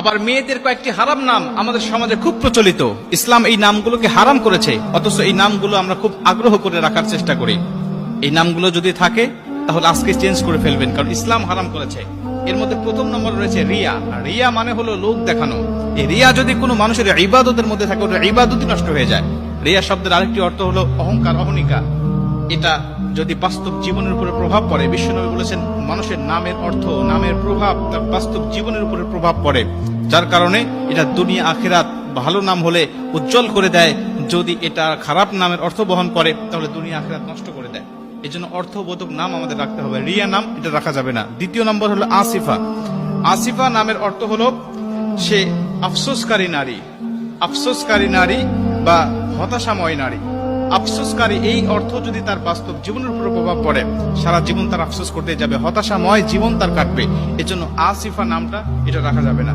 আবার মেয়েদের কয়েকটি হারাম নাম আমাদের সমাজে খুব প্রচলিত। ইসলাম এই নামগুলোকে হারাম করেছে, অথচ এই নামগুলো আমরা খুব আগ্রহ করে রাখার চেষ্টা করি। এই নামগুলো যদি থাকে তাহলে আজকে চেঞ্জ করে ফেলবেন, কারণ ইসলাম হারাম করেছে। এর মধ্যে প্রথম নম্বর রয়েছে রিয়া। রিয়া মানে হলো লোক দেখানো। এই রিয়া যদি কোনো মানুষের ইবাদতের মধ্যে থাকে, ওটা ইবাদতই নষ্ট হয়ে যায়। রিয়া শব্দের আরেকটি অর্থ হলো অহংকার, অহনিকা। এটা যদি বাস্তব জীবনের উপরে প্রভাব পড়ে, বিশ্বনবী বলেছেন মানুষের নামের অর্থ, নামের প্রভাব তার বাস্তব জীবনের উপরে প্রভাব পড়ে, যার কারণে এটা দুনিয়া আখিরাত ভালো নাম হলে উজ্জ্বল করে দেয়, যদি এটা খারাপ নামের অর্থ বহন করে তাহলে দুনিয়া আখিরাত নষ্ট করে দেয়। এই জন্য অর্থবোধক নাম আমাদের রাখতে হবে। রিয়া নাম এটা রাখা যাবে না। দ্বিতীয় নম্বর হলো আসিফা। আসিফা নামের অর্থ হলো সে আফসোসকারী নারী, আফসোসকারী নারী বা হতাশাময় নারী। আফসোসকারী এই অর্থ যদি তার বাস্তব জীবনের উপর প্রভাব পড়ে, সারা জীবন তার আফসোস করতে যাবে, হতাশাময় জীবন তার কাটবে। এজন্য আসিফা নামটা এটা রাখা যাবে না।